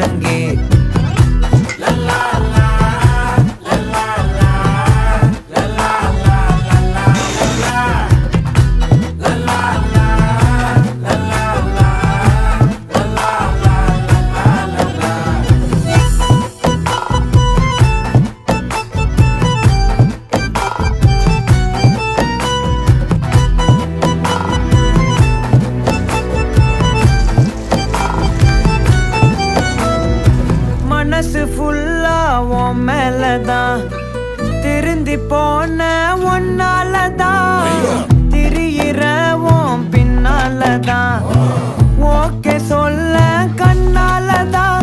முழங்கே. மனசு ஃபுல்லா உன் மேலதான், திருந்தி போன ஒன்னாலதான், திரியிற உன் பின்னாலதான், ஓகே சொல்ல கண்ணாலதான்.